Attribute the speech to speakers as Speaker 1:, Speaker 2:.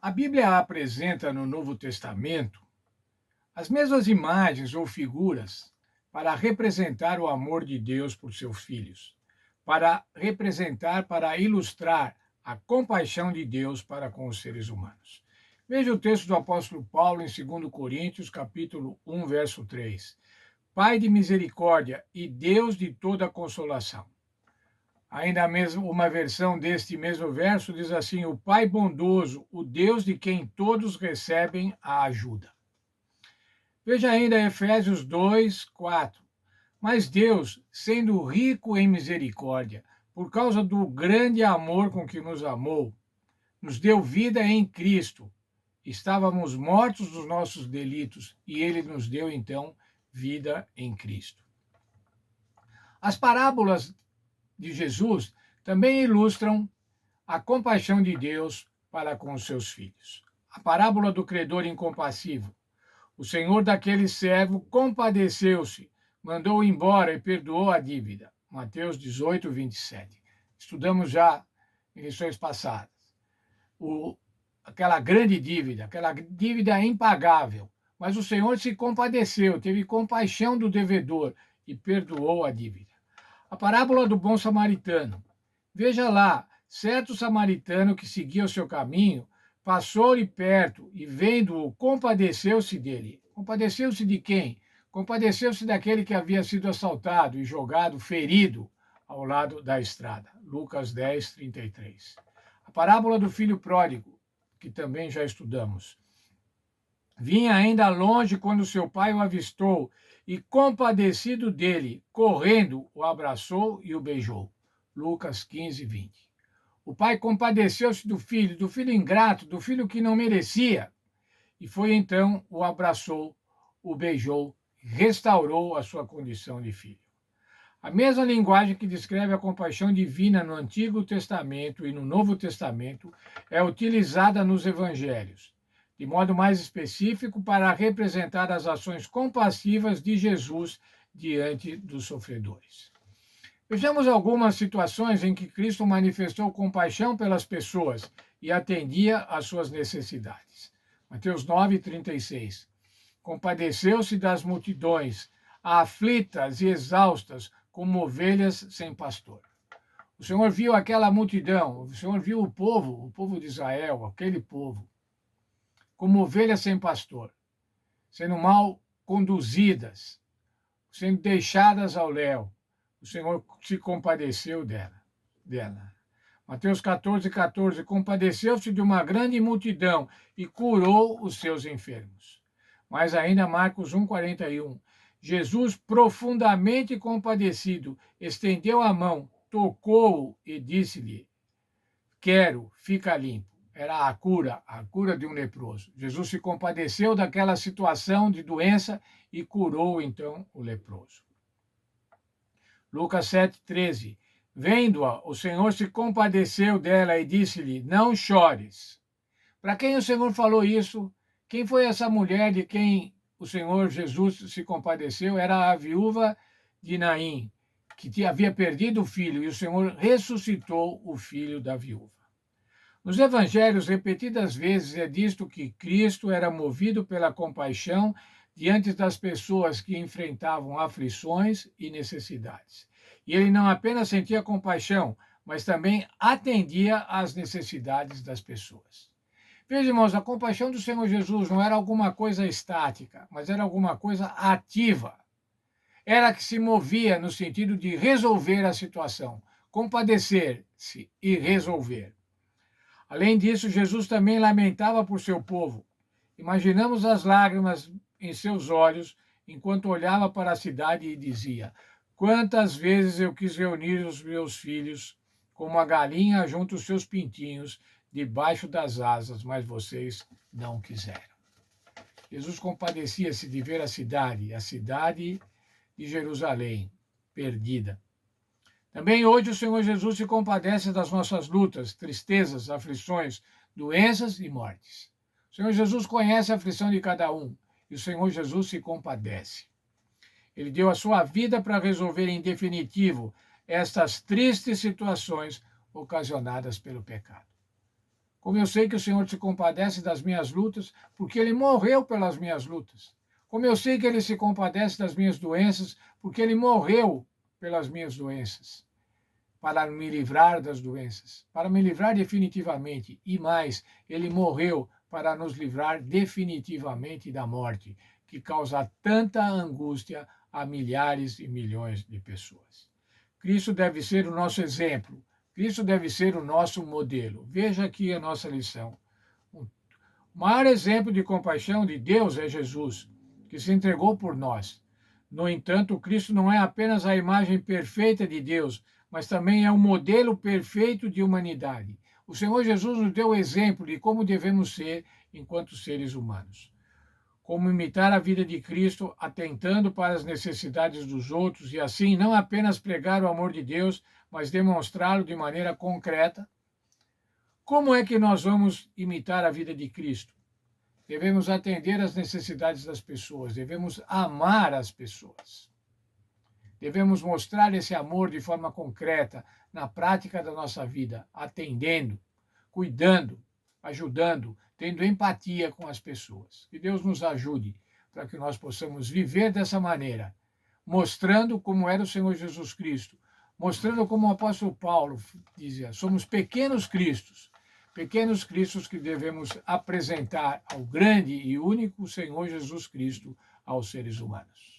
Speaker 1: A Bíblia apresenta no Novo Testamento as mesmas imagens ou figuras para representar o amor de Deus por seus filhos, para ilustrar a compaixão de Deus para com os seres humanos. Veja o texto do apóstolo Paulo em 2 Coríntios, capítulo 1, verso 3. Pai de misericórdia e Deus de toda consolação. Ainda mesmo uma versão deste mesmo verso diz assim: o Pai bondoso, o Deus de quem todos recebem a ajuda. Veja ainda Efésios 2, 4. Mas Deus, sendo rico em misericórdia, por causa do grande amor com que nos amou, nos deu vida em Cristo. Estávamos mortos dos nossos delitos e ele nos deu então vida em Cristo. As parábolas de Jesus também ilustram a compaixão de Deus para com os seus filhos. A parábola do credor incompassivo. O senhor daquele servo compadeceu-se, mandou embora e perdoou a dívida. Mateus 18, 27. Estudamos já em lições passadas. Aquela dívida impagável. Mas o Senhor se compadeceu, teve compaixão do devedor e perdoou a dívida. A parábola do bom samaritano. Veja lá, certo samaritano que seguia o seu caminho, passou-lhe perto e, vendo-o, compadeceu-se dele. Compadeceu-se de quem? Compadeceu-se daquele que havia sido assaltado e jogado, ferido, ao lado da estrada. Lucas 10, 33. A parábola do filho pródigo, que também já estudamos. Vinha ainda longe quando seu pai o avistou e, compadecido dele, correndo, o abraçou e o beijou. Lucas 15, 20. O pai compadeceu-se do filho ingrato, do filho que não merecia, e foi então, o abraçou, o beijou, restaurou a sua condição de filho. A mesma linguagem que descreve a compaixão divina no Antigo Testamento e no Novo Testamento é utilizada nos Evangelhos, de modo mais específico para representar as ações compassivas de Jesus diante dos sofredores. Vejamos algumas situações em que Cristo manifestou compaixão pelas pessoas e atendia às suas necessidades. Mateus 9, 36. Compadeceu-se das multidões, aflitas e exaustas, como ovelhas sem pastor. O Senhor viu aquela multidão, o Senhor viu o povo de Israel, aquele povo, como ovelhas sem pastor, sendo mal conduzidas, sendo deixadas ao léu. O Senhor se compadeceu dela. Mateus 14, 14. Compadeceu-se de uma grande multidão e curou os seus enfermos. Mas ainda Marcos 1, 41. Jesus, profundamente compadecido, estendeu a mão, tocou-o e disse-lhe: quero, fica limpo. Era a cura de um leproso. Jesus se compadeceu daquela situação de doença e curou então o leproso. Lucas 7, 13. Vendo-a, o Senhor se compadeceu dela e disse-lhe: não chores. Para quem o Senhor falou isso? Quem foi essa mulher de quem o Senhor Jesus se compadeceu? Era a viúva de Naim, que havia perdido o filho, e o Senhor ressuscitou o filho da viúva. Nos evangelhos, repetidas vezes é dito que Cristo era movido pela compaixão diante das pessoas que enfrentavam aflições e necessidades. E ele não apenas sentia compaixão, mas também atendia às necessidades das pessoas. Veja, irmãos, a compaixão do Senhor Jesus não era alguma coisa estática, mas era alguma coisa ativa. Era que se movia no sentido de resolver a situação, compadecer-se e resolver. Além disso, Jesus também lamentava por seu povo. Imaginamos as lágrimas em seus olhos enquanto olhava para a cidade e dizia: quantas vezes eu quis reunir os meus filhos, como a galinha junta os seus pintinhos debaixo das asas, mas vocês não quiseram. Jesus compadecia-se de ver a cidade de Jerusalém, perdida. Também hoje o Senhor Jesus se compadece das nossas lutas, tristezas, aflições, doenças e mortes. O Senhor Jesus conhece a aflição de cada um e o Senhor Jesus se compadece. Ele deu a sua vida para resolver em definitivo estas tristes situações ocasionadas pelo pecado. Como eu sei que o Senhor se compadece das minhas lutas, porque Ele morreu pelas minhas lutas. Como eu sei que Ele se compadece das minhas doenças, porque Ele morreu pelas minhas doenças, para me livrar das doenças, para me livrar definitivamente. E mais, Ele morreu para nos livrar definitivamente da morte, que causa tanta angústia a milhares e milhões de pessoas. Cristo deve ser o nosso exemplo. Cristo deve ser o nosso modelo. Veja aqui a nossa lição. O maior exemplo de compaixão de Deus é Jesus, que se entregou por nós. No entanto, Cristo não é apenas a imagem perfeita de Deus, mas também é o modelo perfeito de humanidade. O Senhor Jesus nos deu o exemplo de como devemos ser enquanto seres humanos. Como imitar a vida de Cristo, atentando para as necessidades dos outros e assim não apenas pregar o amor de Deus, mas demonstrá-lo de maneira concreta. Como é que nós vamos imitar a vida de Cristo? Devemos atender às necessidades das pessoas, devemos amar as pessoas. Devemos mostrar esse amor de forma concreta, na prática da nossa vida, atendendo, cuidando, ajudando, tendo empatia com as pessoas. Que Deus nos ajude para que nós possamos viver dessa maneira, mostrando como era o Senhor Jesus Cristo, mostrando como o apóstolo Paulo dizia, somos pequenos cristos que devemos apresentar ao grande e único Senhor Jesus Cristo aos seres humanos.